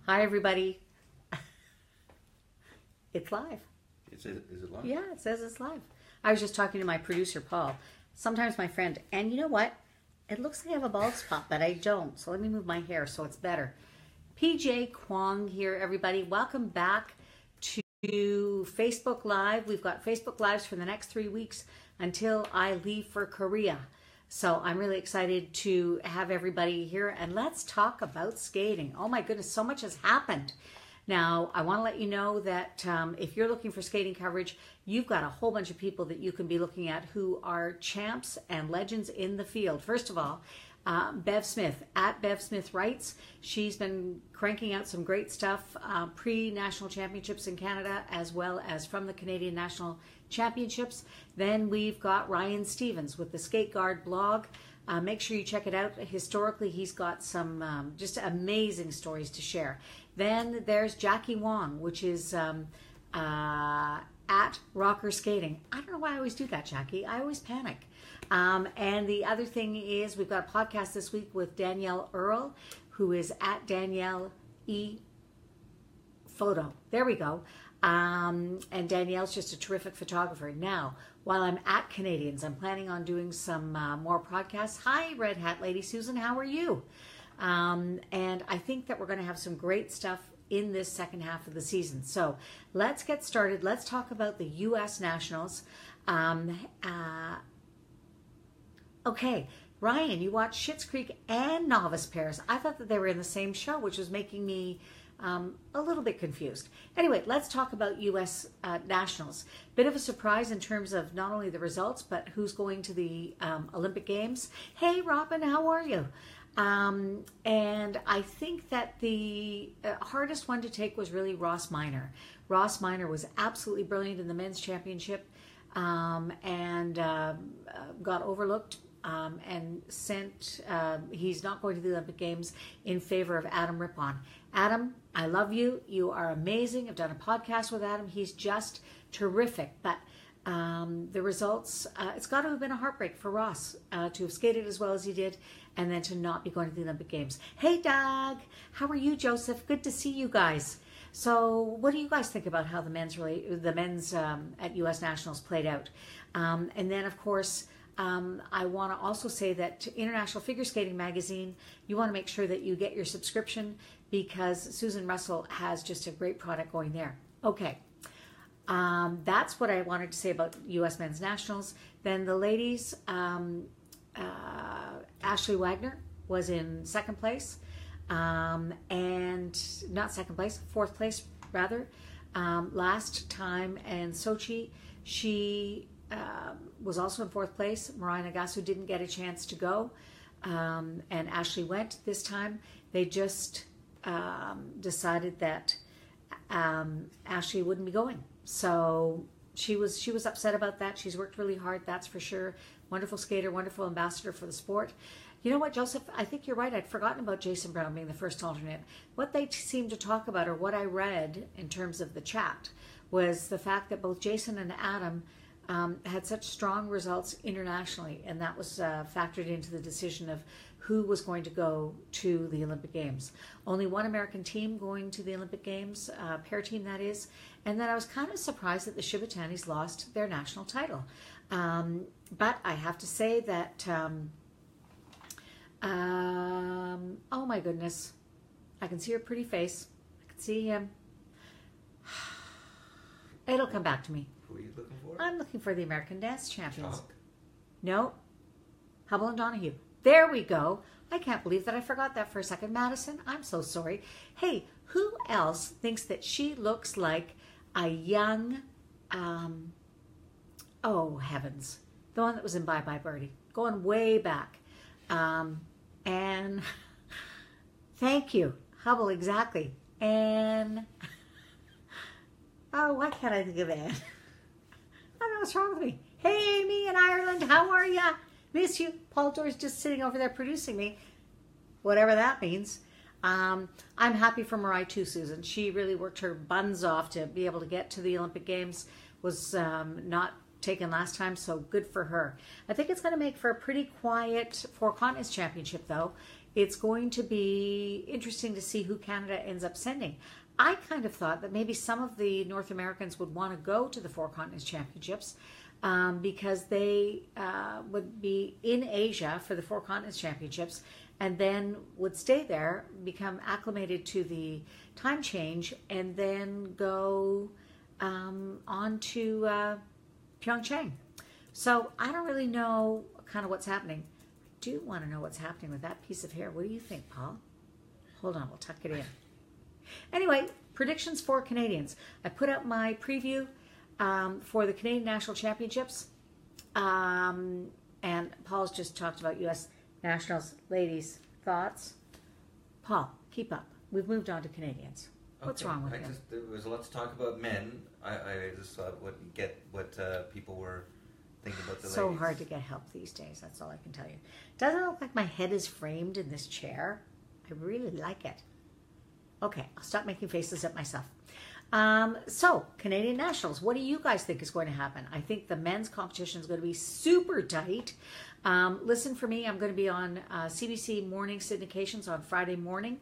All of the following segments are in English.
Hi, everybody. It's live. Is it live? Yeah, it says it's live. I was just talking to my producer, Paul. Sometimes my friend, and you know what? It looks like I have a bald spot, but I don't. So let me move my hair so it's better. PJ Kwong here, everybody. Welcome back to Facebook Live. We've got Facebook Lives for the next 3 weeks until I leave for Korea. So I'm really excited to have everybody here, and let's talk about skating. Oh my goodness, so much has happened. Now, I want to let you know that if you're looking for skating coverage, you've got a whole bunch of people that you can be looking at who are champs and legends in the field. First of all, Bev Smith, at Bev Smith Writes. She's been cranking out some great stuff pre-national championships in Canada, as well as from the Canadian National Championships. Then we've got Ryan Stevens with the Skate Guard blog. Make sure you check it out. Historically, he's got some just amazing stories to share. Then there's Jackie Wong, which is at Rocker Skating. I don't know why I always do that, Jackie. I always panic. And the other thing is we've got a podcast this week with Danielle Earl, who is at Danielle E. Photo. There we go. And Danielle's just a terrific photographer. Now, while I'm at Canadians, I'm planning on doing some more podcasts. Hi, Red Hat Lady Susan. How are you? And I think that we're going to have some great stuff in this second half of the season. So let's get started. Let's talk about the U.S. Nationals. Okay, Ryan, you watched Schitt's Creek and Novice Pairs. I thought that they were in the same show, which was making me a little bit confused. Anyway, let's talk about U.S. Nationals. Bit of a surprise in terms of not only the results, but who's going to the Olympic Games. Hey, Robin, how are you? And I think that the hardest one to take was really Ross Minor. Ross Minor was absolutely brilliant in the men's championship and got overlooked and sent, he's not going to the Olympic Games in favor of Adam Rippon. Adam, I love you. You are amazing. I've done a podcast with Adam. He's just terrific. But the results, it's got to have been a heartbreak for Ross to have skated as well as he did and then to not be going to the Olympic Games. Hey, Doug. How are you, Joseph? Good to see you guys. So what do you guys think about how the men's at U.S. Nationals played out? And then, of course, I want to also say that International Figure Skating Magazine, you want to make sure that you get your subscription because Susan Russell has just a great product going there. Okay. That's what I wanted to say about U.S. Men's Nationals. Then the ladies, Ashley Wagner was in second place, and not second place, fourth place rather. Last time in Sochi, she was also in fourth place. Mariah Nagasu didn't get a chance to go, and Ashley went this time. They just decided that Ashley wouldn't be going. So she was upset about that. She's worked really hard, that's for sure. Wonderful skater, wonderful ambassador for the sport. You know what, Joseph? I think you're right. I'd forgotten about Jason Brown being the first alternate. What they seem to talk about, or what I read in terms of the chat, was the fact that both Jason and Adam had such strong results internationally, and that was factored into the decision of who was going to go to the Olympic Games. Only one American team going to the Olympic Games, pair team that is, and then I was kind of surprised that the Shibatanis lost their national title. But I have to say that, oh my goodness, I can see her pretty face. I can see him. It'll come back to me. Who are you looking for? I'm looking for the American Dance Champions. Chalk? No. Hubble and Donahue. There we go. I can't believe that I forgot that for a second. Madison, I'm so sorry. Hey, who else thinks that she looks like a young, oh heavens, the one that was in Bye Bye Birdie, going way back. And thank you, Hubble, exactly. And, oh, why can't I think of that? I don't know what's wrong with me. Hey, me in Ireland, how are ya? Miss you. Paul Doerr's just sitting over there producing me, whatever that means. I'm happy for Mariah too, Susan. She really worked her buns off to be able to get to the Olympic Games. Was not taken last time, so good for her. I think it's going to make for a pretty quiet Four Continents Championship, though. it's going to be interesting to see who Canada ends up sending. I kind of thought that maybe some of the North Americans would want to go to the Four Continents Championships because they would be in Asia for the Four Continents Championships and then would stay there, become acclimated to the time change, and then go on to Pyeongchang. So I don't really know kind of what's happening. I do want to know what's happening with that piece of hair. What do you think, Paul? Hold on, we'll tuck it in. Anyway, predictions for Canadians. I put out my preview for the Canadian National Championships. And Paul's just talked about U.S. Nationals. Ladies, thoughts? Paul, keep up. We've moved on to Canadians. What's wrong with him? There was a lot to talk about men. I just thought what people were thinking about the ladies. So hard to get help these days. That's all I can tell you. Doesn't it look like my head is framed in this chair? I really like it. Okay, I'll stop making faces at myself. So, Canadian Nationals, what do you guys think is going to happen? I think the men's competition is going to be super tight. Listen for me, I'm going to be on CBC morning syndications on Friday morning.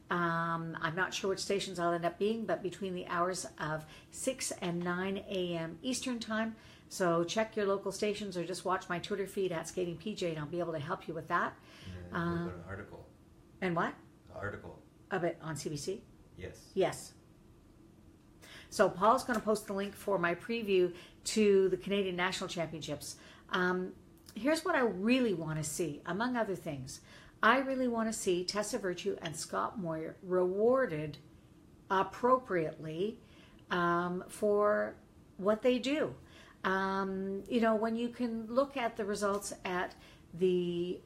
I'm not sure which stations I'll end up being, but between the hours of 6 and 9 a.m. Eastern Time. So check your local stations or just watch my Twitter feed at SkatingPJ and I'll be able to help you with that. An article. And what? Article. Of it on CBC? Yes. Yes. So Paul's going to post the link for my preview to the Canadian National Championships. Here's what I really want to see, among other things. I really want to see Tessa Virtue and Scott Moir rewarded appropriately for what they do. You know, when you can look at the results at the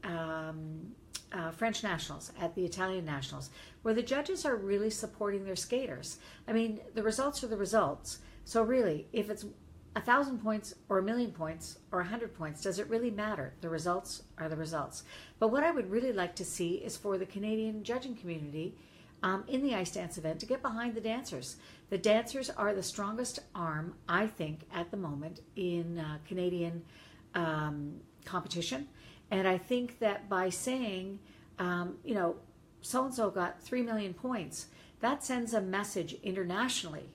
French Nationals, at the Italian Nationals, where the judges are really supporting their skaters. I mean, the results are the results. So really, if it's 1,000 points or 1,000,000 points or 100 points, does it really matter? The results are the results. But what I would really like to see is for the Canadian judging community in the ice dance event to get behind the dancers. The dancers are the strongest arm, I think, at the moment in Canadian competition. And I think that by saying, you know, so-and-so got 3 million points, that sends a message internationally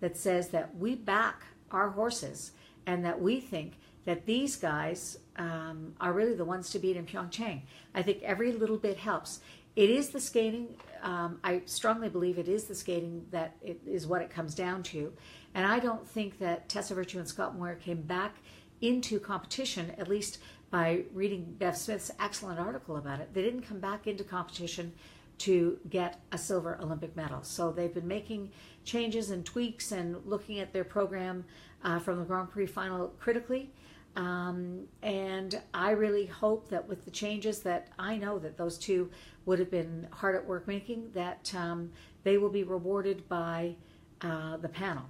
that says that we back our horses and that we think that these guys are really the ones to beat in Pyeongchang. I think every little bit helps. It is the skating. I strongly believe it is the skating that it is what it comes down to. And I don't think that Tessa Virtue and Scott Moir came back into competition, at least by reading Bev Smith's excellent article about it. They didn't come back into competition to get a silver Olympic medal. So they've been making changes and tweaks and looking at their program from the Grand Prix final critically. And I really hope that with the changes that I know that those two would have been hard at work making, that they will be rewarded by the panel.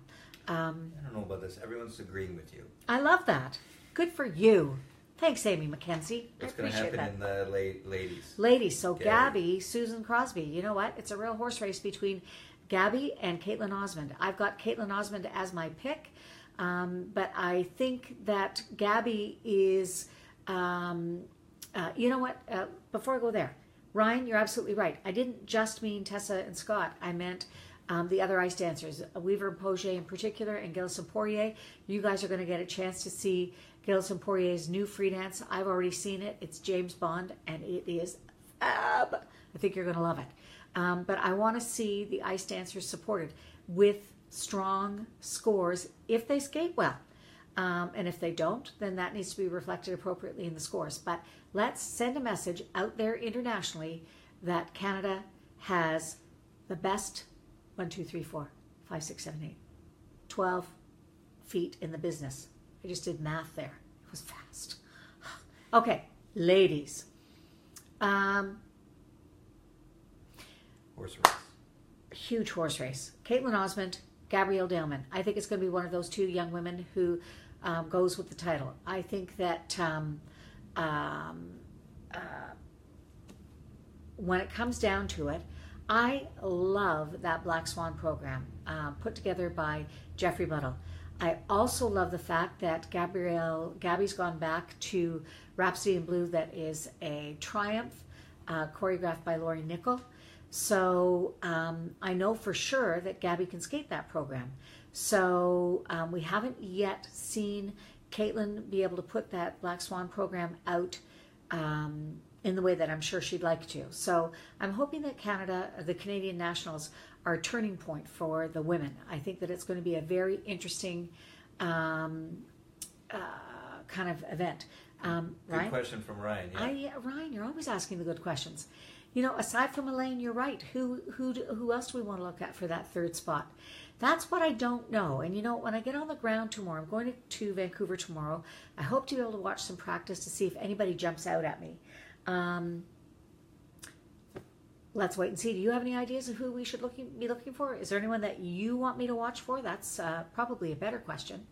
I don't know about this. Everyone's agreeing with you. I love that. Good for you. Thanks, Amy McKenzie. What's going to happen in the ladies? Ladies, so Gabby, Susan Crosby. You know what? It's a real horse race between Gabby and Caitlin Osmond. I've got Caitlin Osmond as my pick, but I think that Gabby is, you know what? Before I go there, Ryan, you're absolutely right. I didn't just mean Tessa and Scott. I meant the other ice dancers, Weaver and Pogier in particular, and Gilles and Poirier. You guys are going to get a chance to see Gilles and Poirier's new free dance. I've already seen it. It's James Bond, and it is fab. I think you're going to love it. But I want to see the ice dancers supported with strong scores if they skate well. And if they don't, then that needs to be reflected appropriately in the scores. But let's send a message out there internationally that Canada has the best 12 feet in the business. I just did math there. It was fast. Okay, ladies. Horse race. Huge horse race. Caitlin Osmond, Gabrielle Daleman. I think it's going to be one of those two young women who goes with the title. I think that when it comes down to it, I love that Black Swan program put together by Jeffrey Buttle. I also love the fact that Gabby's gone back to Rhapsody in Blue. That is a triumph choreographed by Lori Nickel. So I know for sure that Gabby can skate that program. So we haven't yet seen Caitlin be able to put that Black Swan program out in the way that I'm sure she'd like to. So I'm hoping that the Canadian Nationals, are a turning point for the women. I think that it's going to be a very interesting kind of event. Good Ryan? question from Ryan. Yeah. Ryan, you're always asking the good questions. You know, aside from Elaine, you're right. Who else do we want to look at for that third spot? That's what I don't know. And you know, when I get on the ground tomorrow, I'm going to Vancouver tomorrow. I hope to be able to watch some practice to see if anybody jumps out at me. Let's wait and see. Do you have any ideas of who we should be looking for? Is there anyone that you want me to watch for? That's probably a better question.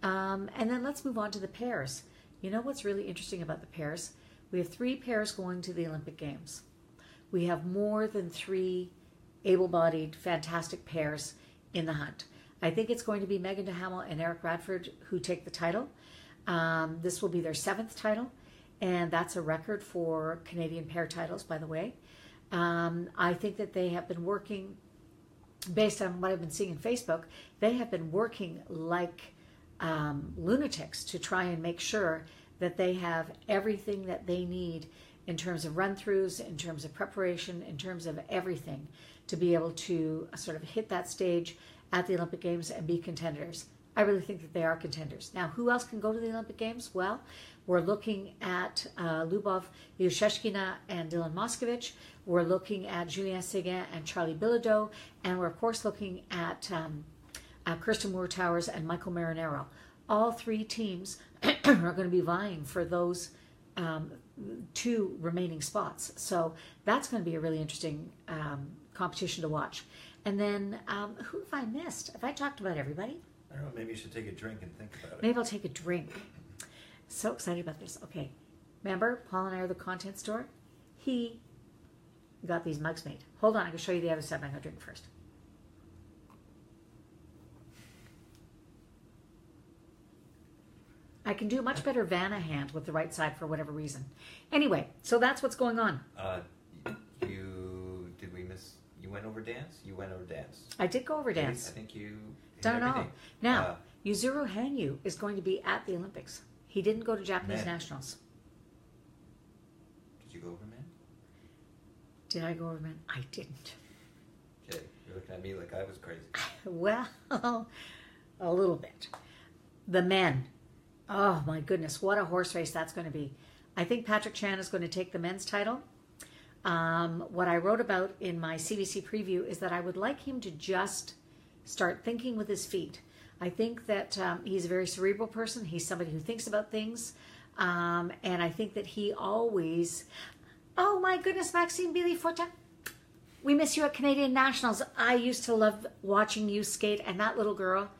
And then let's move on to the pairs. You know what's really interesting about the pairs? We have 3 pairs going to the Olympic Games. We have more than 3 able-bodied, fantastic pairs in the hunt. I think it's going to be Megan DeHamel and Eric Radford who take the title. This will be their 7th title, and that's a record for Canadian pair titles, by the way. I think that they have been working, based on what I've been seeing in Facebook, they have been working like lunatics to try and make sure that they have everything that they need in terms of run-throughs, in terms of preparation, in terms of everything, to be able to sort of hit that stage at the Olympic Games and be contenders. I really think that they are contenders. Now, who else can go to the Olympic Games? Well, we're looking at Lyubov Lyushchina and Dylan Moskovich. We're looking at Julien Séguin and Charlie Bilodeau. And we're, of course, looking at Kirsten Moore-Towers and Michael Marinero. All 3 teams are going to be vying for those 2 remaining spots. So that's going to be a really interesting competition to watch. And then who have I missed? Have I talked about everybody? I don't know, maybe you should take a drink and think about it. Maybe I'll take a drink. So excited about this. Okay. Remember, Paul and I are the content store? He got these mugs made. Hold on, I can show you the other side. I'm going to drink first. I can do a much better Vanna hand with the right side for whatever reason. Anyway, so that's what's going on. You went over dance? You went over dance. I did go over dance. I think you Done it all. everything. Now, Yuzuru Hanyu is going to be at the Olympics. He didn't go to Japanese Men. Nationals. Did you go over men? Did I go over men? I didn't. Okay, you're looking at me like I was crazy. Well, a little bit. The men. Oh my goodness, what a horse race that's going to be. I think Patrick Chan is going to take the men's title. What I wrote about in my CBC preview is that I would like him to just start thinking with his feet. I think that he's a very cerebral person. He's somebody who thinks about things. And I think that he always... Oh my goodness, Maxime Billy-Fota. We miss you at Canadian Nationals. I used to love watching you skate, and that little girl,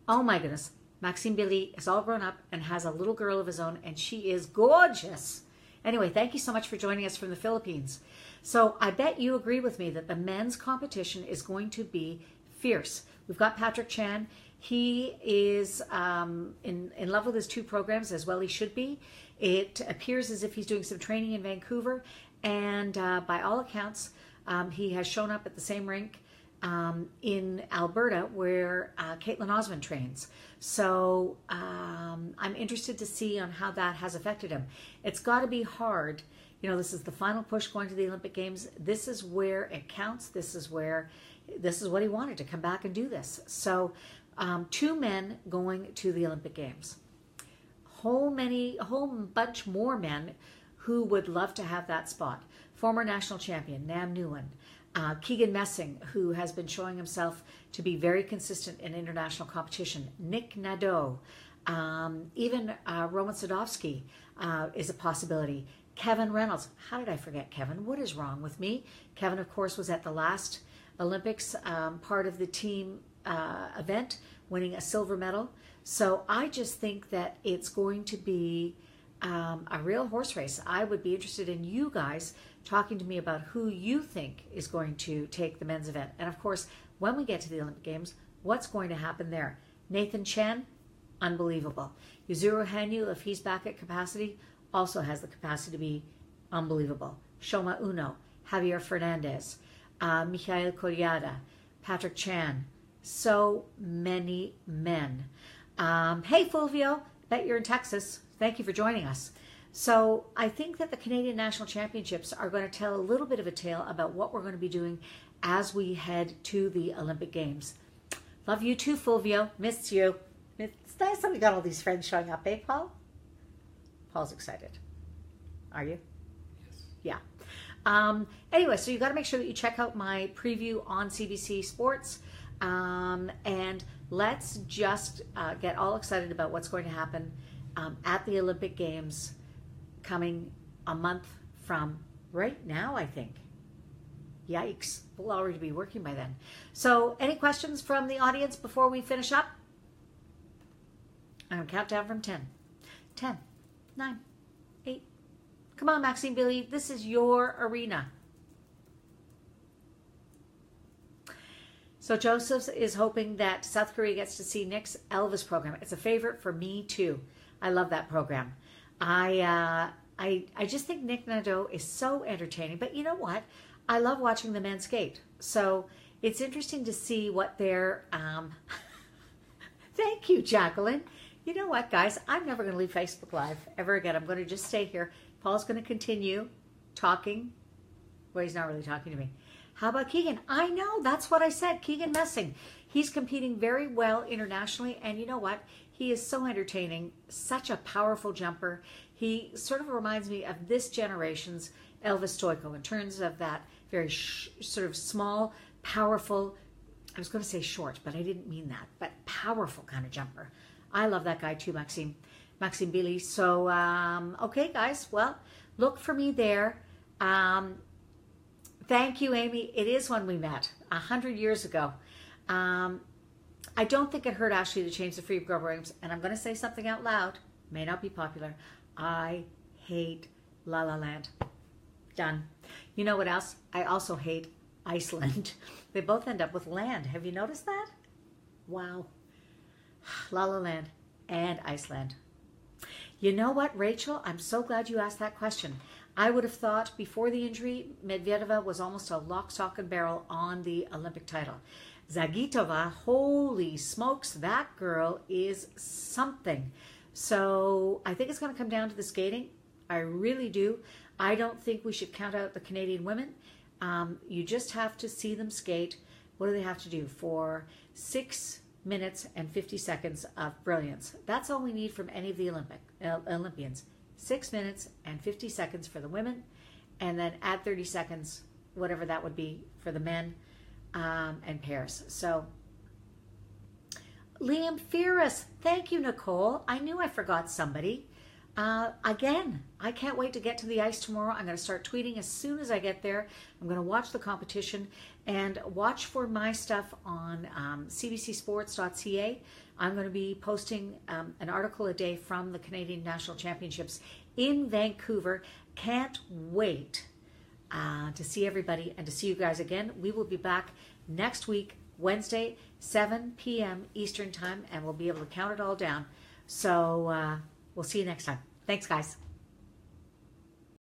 oh my goodness. Maxime Billy is all grown up and has a little girl of his own, and she is gorgeous. Anyway, thank you so much for joining us from the Philippines. So I bet you agree with me that the men's competition is going to be fierce. We've got Patrick Chan. He is in love with his 2 programs, as well he should be. It appears as if he's doing some training in Vancouver, and by all accounts, he has shown up at the same rink in Alberta where Caitlin Osmond trains. So I'm interested to see on how that has affected him. It's got to be hard. You know, this is the final push going to the Olympic Games. This is where it counts. This is what he wanted, to come back and do this. So 2 men going to the Olympic Games. A whole bunch more men who would love to have that spot. Former national champion Nam Nguyen, Keegan Messing, who has been showing himself to be very consistent in international competition. Nick Nadeau, even Roman Sadovsky is a possibility. Kevin Reynolds. How did I forget Kevin? What is wrong with me? Kevin, of course, was at the last Olympics, part of the team event, winning a silver medal. So I just think that it's going to be a real horse race. I would be interested in you guys talking to me about who you think is going to take the men's event. And of course, when we get to the Olympic Games, what's going to happen there? Nathan Chen, unbelievable. Yuzuru Hanyu, if he's back at capacity, also has the capacity to be unbelievable. Shoma Uno, Javier Fernandez, Michael Collada, Patrick Chan. So many men. Hey, Fulvio, bet you're in Texas. Thank you for joining us. So I think that the Canadian National Championships are going to tell a little bit of a tale about what we're going to be doing as we head to the Olympic Games. Love you too, Fulvio. Miss you. It's nice that we got all these friends showing up, eh, Paul? Paul's excited. Are you? Yes. Yeah. Anyway, so you got to make sure that you check out my preview on CBC Sports. And let's just get all excited about what's going to happen at the Olympic Games coming a month from right now, I think. Yikes. We'll already be working by then. So any questions from the audience before we finish up? I'm going to count down from 10. 10, 9, 8. Come on, Maxime Billy. This is your arena. So Joseph is hoping that South Korea gets to see Nick's Elvis program. It's a favorite for me too. I love that program. I just think Nick Nadeau is so entertaining. But you know what? I love watching the men skate. So it's interesting to see what their... Thank you, Jacqueline. You know what, guys? I'm never going to leave Facebook Live ever again. I'm going to just stay here. Paul's going to continue talking. Well, he's not really talking to me. How about Keegan? I know, that's what I said. Keegan Messing. He's competing very well internationally. And you know what? He is so entertaining. Such a powerful jumper. He sort of reminds me of this generation's Elvis Stoico in terms of that very sort of small, powerful, I was going to say short, but I didn't mean that, but powerful kind of jumper. I love that guy too, Maxime Billy. So, okay, guys, well, look for me there. Thank you, Amy. It is when we met 100 years ago. I don't think it hurt Ashley to change the free programs, and I'm going to say something out loud. May not be popular. I hate La La Land. Done. You know what else? I also hate Iceland. They both end up with land. Have you noticed that? Wow. La La Land and Iceland. You know what, Rachel? I'm so glad you asked that question. I would have thought before the injury, Medvedeva was almost a lock, stock, and barrel on the Olympic title. Zagitova, holy smokes, that girl is something. So I think it's going to come down to the skating. I really do. I don't think we should count out the Canadian women. You just have to see them skate. What do they have to do? For 6 minutes and 50 seconds of brilliance. That's all we need from any of the Olympians. 6 minutes and 50 seconds for the women, and then add 30 seconds, whatever that would be, for the men and pairs. So, Liam Ferris, thank you, Nicole. I knew I forgot somebody. Again, I can't wait to get to the ice tomorrow. I'm going to start tweeting as soon as I get there. I'm going to watch the competition and watch for my stuff on cbcsports.ca. I'm going to be posting an article a day from the Canadian National Championships in Vancouver. Can't wait to see everybody and to see you guys again. We will be back next week, Wednesday, 7 p.m. Eastern Time, and we'll be able to count it all down. So we'll see you next time. Thanks, guys.